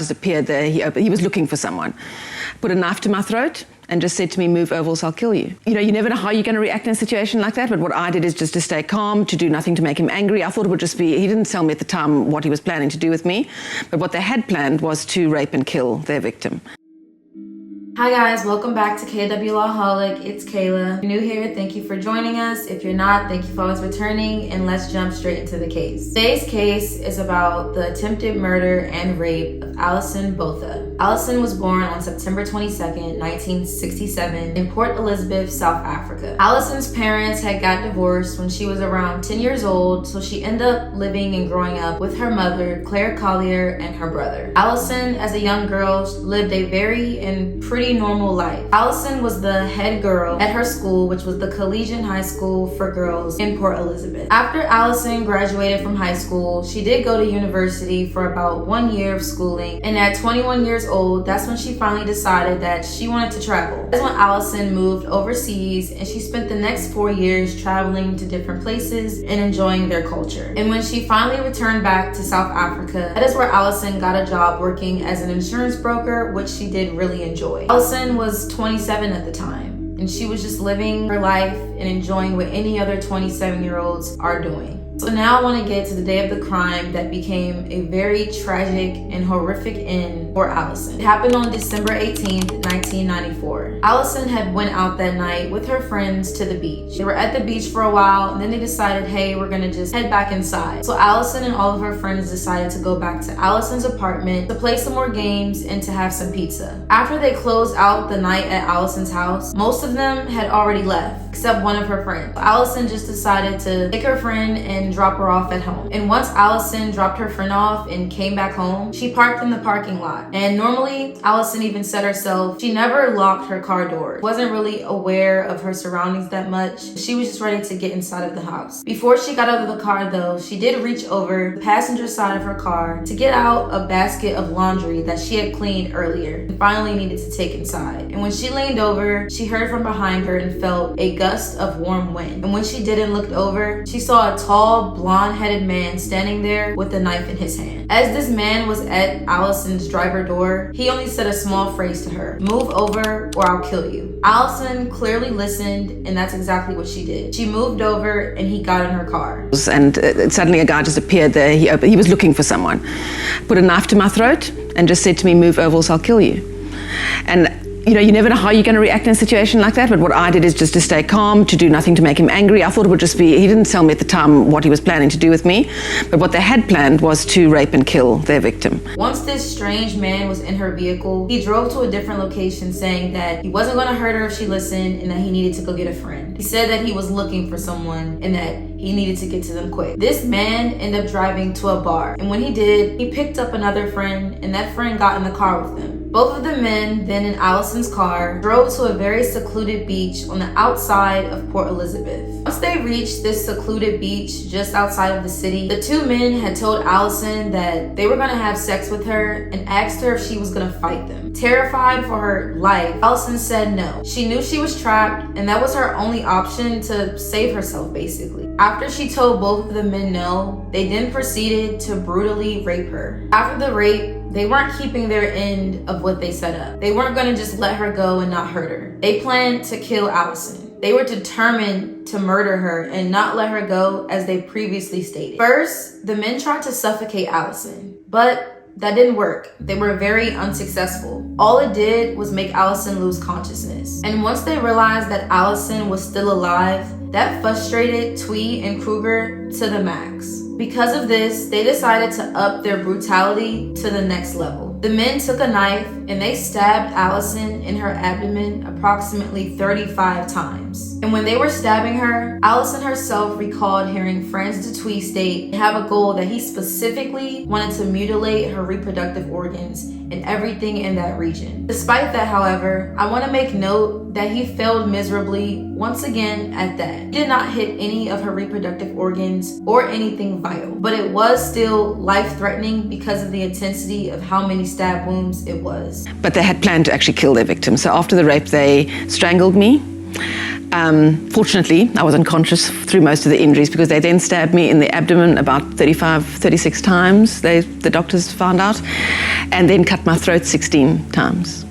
Just appeared there, he was looking for someone, put a knife to my throat and just said to me, "Move over, else I'll kill you." You know, you never know how you're going to react in a situation like that, but what I did is just to stay calm, to do nothing to make him angry. I thought it would just be, he didn't tell me at the time what he was planning to do with me, but what they had planned was to rape and kill their victim. Hi guys, welcome back to KW Lawholic. It's Kayla. If you're new here, thank you for joining us. If you're not, thank you for always returning, and let's jump straight into the case. Today's case is about the attempted murder and rape of Alison Botha. Alison was born on September 22nd, 1967 in Port Elizabeth, South Africa. Alison's parents had got divorced when she was around 10 years old, so she ended up living and growing up with her mother, Claire Collier, and her brother. Alison, as a young girl, lived a very and pretty normal life. Alison was the head girl at her school, which was the Collegiate High School for Girls in Port Elizabeth. After Alison graduated from high school, she did go to university for about 1 year of schooling, and at 21 years old, that's when she finally decided that she wanted to travel. That's when Alison moved overseas, and she spent the next 4 years traveling to different places and enjoying their culture. And when she finally returned back to South Africa, that is where Alison got a job working as an insurance broker, which she did really enjoy. Alison was 27 at the time, and she was just living her life and enjoying what any other 27-year-olds are doing. So now I want to get to the day of the crime that became a very tragic and horrific end for Alison. It happened on December 18th, 1994. Alison had went out that night with her friends to the beach. They were at the beach for a while, and then they decided, hey, we're gonna just head back inside. So Alison and all of her friends decided to go back to Alison's apartment to play some more games and to have some pizza. After they closed out the night at Alison's house, most of them had already left, except one of her friends. Alison just decided to take her friend and drop her off at home. And once Alison dropped her friend off and came back home, she parked in the parking lot. And normally, Alison even said herself, she never locked her car door. Wasn't really aware of her surroundings that much. She was just ready to get inside of the house. Before she got out of the car though, she did reach over the passenger side of her car to get out a basket of laundry that she had cleaned earlier and finally needed to take inside. And when she leaned over, she heard from behind her and felt a gust of warm wind. And when she did and looked over, she saw a tall, blonde-headed man standing there with a knife in his hand. As this man was at Alison's driver door, he only said a small phrase to her: "Move over or I'll kill you." Alison clearly listened, and that's exactly what she did. She moved over and he got in her car. And suddenly a guy just appeared there, he was looking for someone, put a knife to my throat and just said to me, "Move over, else I'll kill you." And you know, you never know how you're going to react in a situation like that, but what I did is just to stay calm, to do nothing to make him angry. I thought it would just be, he didn't tell me at the time what he was planning to do with me, but what they had planned was to rape and kill their victim. Once this strange man was in her vehicle, he drove to a different location saying that he wasn't going to hurt her if she listened and that he needed to go get a friend. He said that he was looking for someone and that he needed to get to them quick. This man ended up driving to a bar, and when he did, he picked up another friend, and that friend got in the car with him. Both of the men, then in Alison's car, drove to a very secluded beach on the outside of Port Elizabeth. Once they reached this secluded beach just outside of the city, the two men had told Alison that they were going to have sex with her and asked her if she was going to fight them. Terrified for her life, Alison said no. She knew she was trapped, and that was her only option to save herself, basically. After she told both of the men no, they then proceeded to brutally rape her. After the rape, they weren't keeping their end of what they set up. They weren't going to just let her go and not hurt her. They planned to kill Alison. They were determined to murder her and not let her go, as they previously stated. First, the men tried to suffocate Alison, but that didn't work. They were very unsuccessful. All it did was make Alison lose consciousness. And once they realized that Alison was still alive, that frustrated Twee and Kruger to the max. Because of this, they decided to up their brutality to the next level. The men took a knife and they stabbed Alison in her abdomen approximately 35 times. And when they were stabbing her, Alison herself recalled hearing friends to Twee state and have a goal that he specifically wanted to mutilate her reproductive organs and everything in that region. Despite that, however, I want to make note that he failed miserably once again at that. He did not hit any of her reproductive organs or anything vital, but it was still life-threatening because of the intensity of how many stab wounds it was. But they had planned to actually kill their victim. So after the rape, they strangled me. Fortunately, I was unconscious through most of the injuries because they then stabbed me in the abdomen about 36 times, the doctors found out, and then cut my throat 16 times.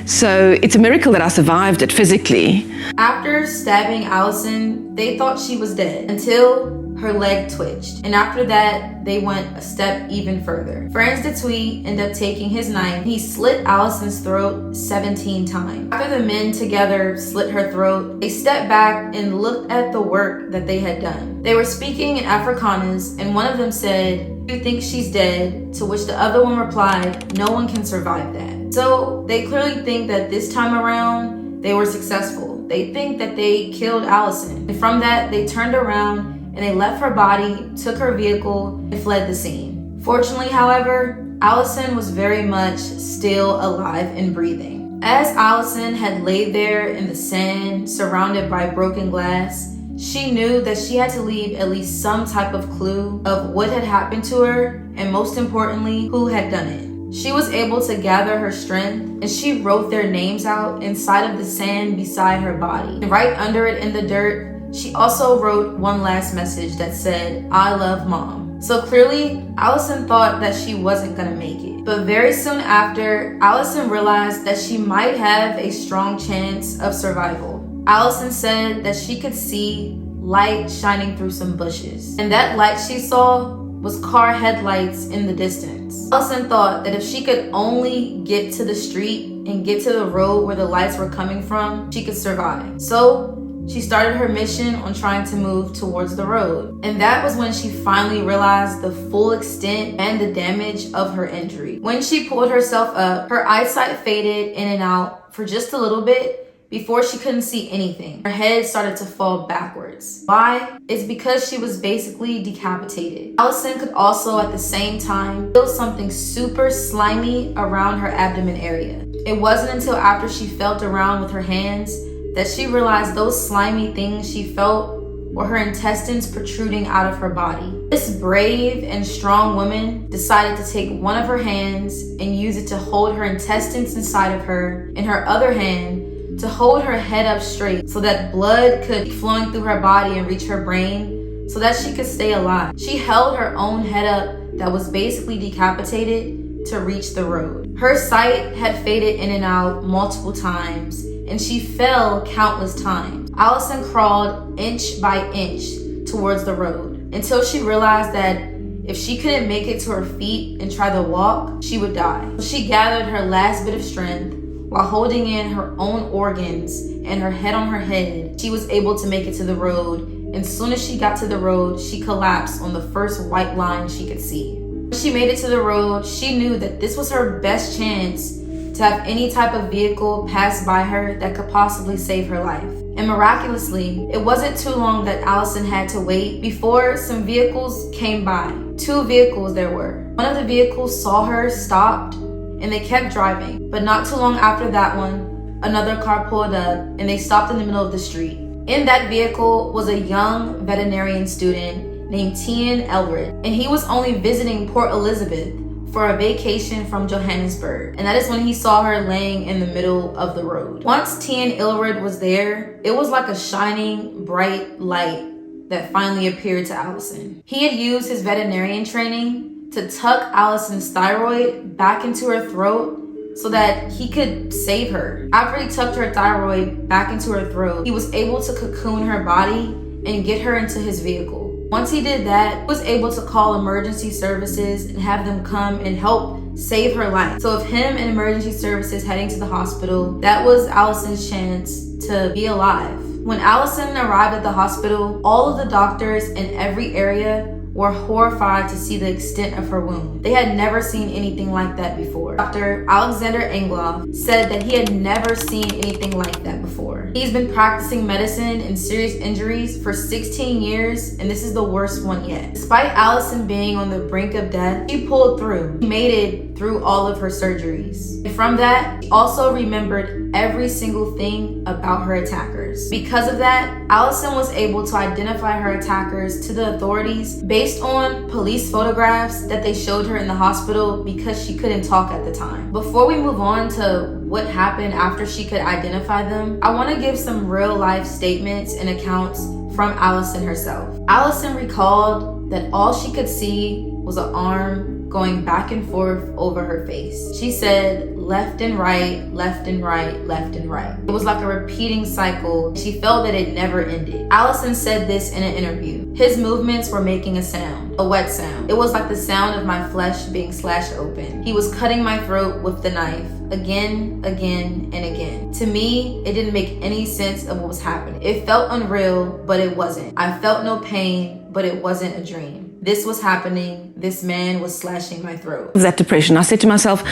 So it's a miracle that I survived it physically. After stabbing Alison, they thought she was dead until her leg twitched. And after that, they went a step even further. Franz de Twee ended up taking his knife. He slit Alison's throat 17 times. After the men together slit her throat, they stepped back and looked at the work that they had done. They were speaking in Afrikaans, and one of them said, "Do you think she's dead?" To which the other one replied, "No one can survive that." So they clearly think that this time around, they were successful. They think that they killed Alison. And from that, they turned around and they left her body, took her vehicle, and fled the scene. Fortunately, however, Alison was very much still alive and breathing. As Alison had laid there in the sand, surrounded by broken glass, she knew that she had to leave at least some type of clue of what had happened to her, and most importantly, who had done it. She was able to gather her strength, and she wrote their names out inside of the sand beside her body. And right under it in the dirt, she also wrote one last message that said, "I love Mom." So clearly, Alison thought that she wasn't gonna make it. But very soon after, Alison realized that she might have a strong chance of survival. Alison said that she could see light shining through some bushes. And that light she saw was car headlights in the distance. Alison thought that if she could only get to the street and get to the road where the lights were coming from, she could survive. So she started her mission on trying to move towards the road. And that was when she finally realized the full extent and the damage of her injury. When she pulled herself up, her eyesight faded in and out for just a little bit before she couldn't see anything. Her head started to fall backwards. Why? It's because she was basically decapitated. Alison could also at the same time feel something super slimy around her abdomen area. It wasn't until after she felt around with her hands that she realized those slimy things she felt were her intestines protruding out of her body. This brave and strong woman decided to take one of her hands and use it to hold her intestines inside of her, and her other hand to hold her head up straight so that blood could be flowing through her body and reach her brain so that she could stay alive. She held her own head up that was basically decapitated to reach the road. Her sight had faded in and out multiple times, and she fell countless times. Alison crawled inch by inch towards the road until she realized that if she couldn't make it to her feet and try to walk, she would die. She gathered her last bit of strength while holding in her own organs and her head on her head. She was able to make it to the road, and as soon as she got to the road, she collapsed on the first white line she could see. When she made it to the road, she knew that this was her best chance to have any type of vehicle pass by her that could possibly save her life. And miraculously, it wasn't too long that Alison had to wait before some vehicles came by. 2 vehicles there were. One of the vehicles saw her, stopped, and they kept driving. But not too long after that one, another car pulled up and they stopped in the middle of the street. In that vehicle was a young veterinarian student named Tien Elred, and he was only visiting Port Elizabeth for a vacation from Johannesburg. And that is when he saw her laying in the middle of the road. Once Tien Elred was there, it was like a shining bright light that finally appeared to Alison. He had used his veterinarian training to tuck Alison's thyroid back into her throat so that he could save her. After he tucked her thyroid back into her throat, he was able to cocoon her body and get her into his vehicle. Once he did that, he was able to call emergency services and have them come and help save her life. So if him and emergency services heading to the hospital, that was Alison's chance to be alive. When Alison arrived at the hospital, all of the doctors in every area were horrified to see the extent of her wound. They had never seen anything like that before. Dr. Alexander Engloff said that he had never seen anything like that before. He's been practicing medicine in serious injuries for 16 years, and this is the worst one yet. Despite Alison being on the brink of death, she pulled through. She made it through all of her surgeries. And from that, she also remembered every single thing about her attackers. Because of that, Alison was able to identify her attackers to the authorities based on police photographs that they showed her in the hospital because she couldn't talk at the time. Before we move on to what happened after she could identify them, I want to give some real life statements and accounts from Alison herself. Alison recalled that all she could see was an arm going back and forth over her face. She said left and right, left and right, left and right. It was like a repeating cycle. She felt that it never ended. Alison said this in an interview. His movements were making a sound, a wet sound. It was like the sound of my flesh being slashed open. He was cutting my throat with the knife. Again, again, and again. To me, it didn't make any sense of what was happening. It felt unreal, but it wasn't. I felt no pain, but it wasn't a dream. This was happening. This man was slashing my throat. That depression, I said to myself,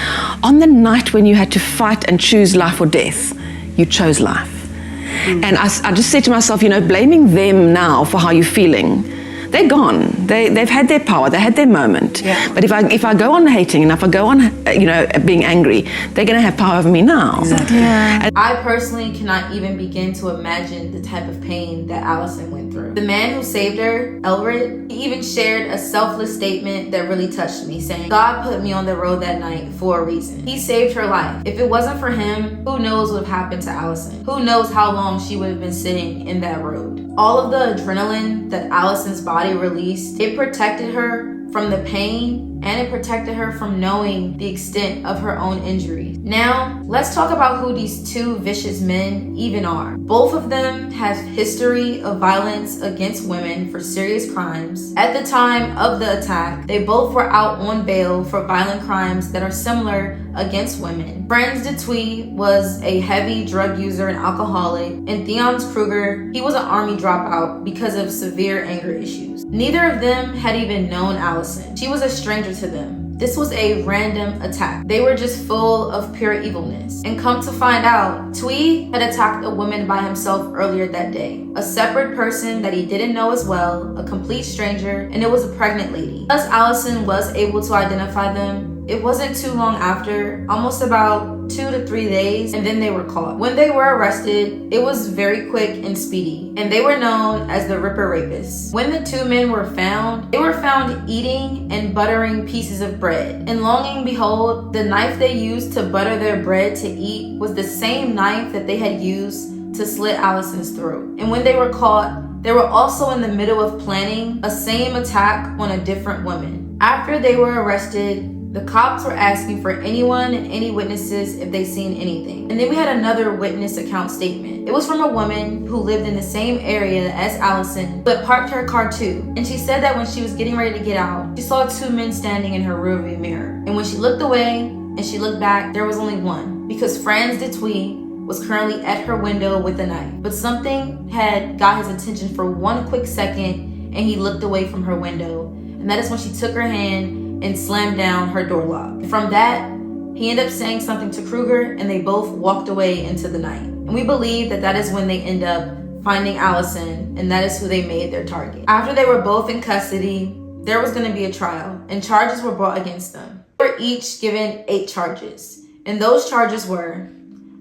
on the night when you had to fight and choose life or death, you chose life. And I just said to myself, blaming them now for how you're feeling, they're gone. They've had their power. They had their moment. Yeah. But if I go on hating and if I go on, being angry, they're going to have power over me now. Exactly. Yeah. I personally cannot even begin to imagine the type of pain that Alison went through. The man who saved her, Elred, he even shared a selfless statement that really touched me, saying, God put me on the road that night for a reason. He saved her life. If it wasn't for him, who knows what would have happened to Alison? Who knows how long she would have been sitting in that road? All of the adrenaline that Alison's body released, it protected her from the pain and it protected her from knowing the extent of her own injuries. Now, let's talk about who these two vicious men even are. Both of them have history of violence against women for serious crimes. At the time of the attack, they both were out on bail for violent crimes that are similar against women. Franz Dutuy was a heavy drug user and alcoholic, and Theon Kruger, he was an army dropout because of severe anger issues. Neither of them had even known Alison. She was a stranger to them. This was a random attack. They were just full of pure evilness. And come to find out, Twee had attacked a woman by himself earlier that day. A separate person that he didn't know as well, a complete stranger, and it was a pregnant lady. Because Alison was able to identify them, it wasn't too long after, almost about 2 to 3 days, and then they were caught. When they were arrested, it was very quick and speedy, and they were known as the Ripper Rapists. When the two men were found, they were found eating and buttering pieces of bread. And long and behold, the knife they used to butter their bread to eat was the same knife that they had used to slit Alison's throat. And when they were caught, they were also in the middle of planning a same attack on a different woman. After they were arrested, the cops were asking for anyone and any witnesses if they seen anything. And then we had another witness account statement. It was from a woman who lived in the same area as Alison, but parked her car too. And she said that when she was getting ready to get out, she saw two men standing in her rearview mirror. And when she looked away and she looked back, there was only one, because Franz Dutuy was currently at her window with a knife. But something had got his attention for one quick second, and he looked away from her window. And that is when she took her hand and slammed down her door lock. From that, he ended up saying something to Kruger, and they both walked away into the night. And we believe that that is when they end up finding Alison, and that is who they made their target. After they were both in custody, there was going to be a trial, and charges were brought against them. They were each given 8 charges, and those charges were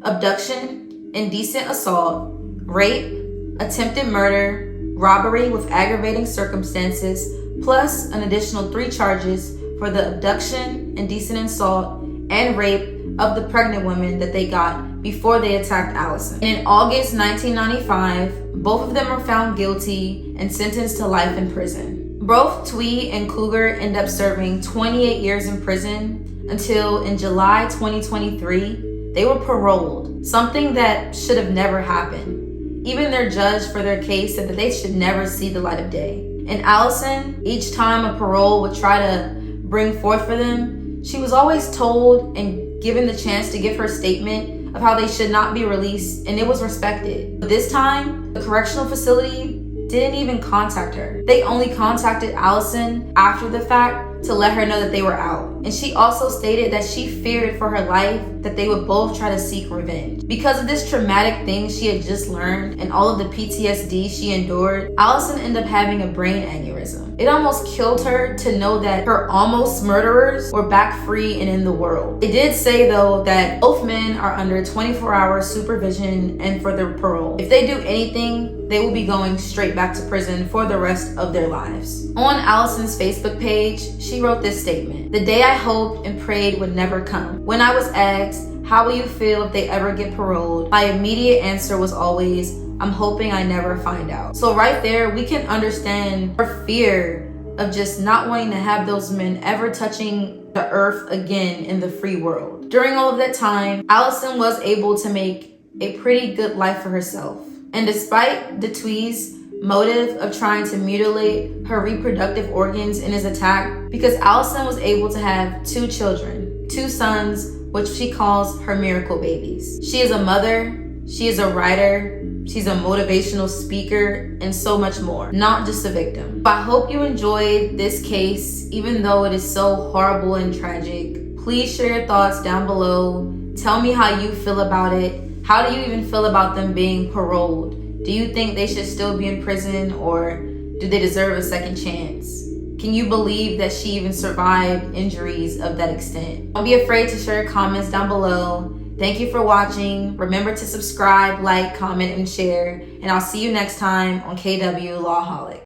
abduction, indecent assault, rape, attempted murder, robbery with aggravating circumstances, plus an additional 3 charges for the abduction, indecent assault, and rape of the pregnant woman that they got before they attacked Alison. And in August 1995, both of them were found guilty and sentenced to life in prison. Both Twee and Kruger end up serving 28 years in prison until in July 2023, they were paroled, something that should have never happened. Even their judge for their case said that they should never see the light of day. And Alison, each time a parole would try to bring forth for them, she was always told and given the chance to give her statement of how they should not be released, and it was respected. But this time, the correctional facility didn't even contact her. They only contacted Alison after the fact to let her know that they were out. And she also stated that she feared for her life that they would both try to seek revenge. Because of this traumatic thing she had just learned and all of the PTSD she endured, Alison ended up having a brain aneurysm. It almost killed her to know that her almost murderers were back free and in the world. It did say though that both men are under 24-hour supervision and for their parole. If they do anything, they will be going straight back to prison for the rest of their lives. On Alison's Facebook page, she wrote this statement: "The day I hoped and prayed would never come. When I was asked, how will you feel if they ever get paroled? My immediate answer was always, I'm hoping I never find out." So right there, we can understand her fear of just not wanting to have those men ever touching the earth again in the free world. During all of that time, Alison was able to make a pretty good life for herself. And despite Dutui's motive of trying to mutilate her reproductive organs in his attack, because Alison was able to have 2 children, 2 sons, which she calls her miracle babies. She is a mother, she is a writer, she's a motivational speaker, and so much more, not just a victim. I hope you enjoyed this case, even though it is so horrible and tragic. Please share your thoughts down below. Tell me how you feel about it. How do you even feel about them being paroled? Do you think they should still be in prison, or do they deserve a second chance? Can you believe that she even survived injuries of that extent? Don't be afraid to share your comments down below. Thank you for watching. Remember to subscribe, like, comment, and share. And I'll see you next time on KW Lawholic.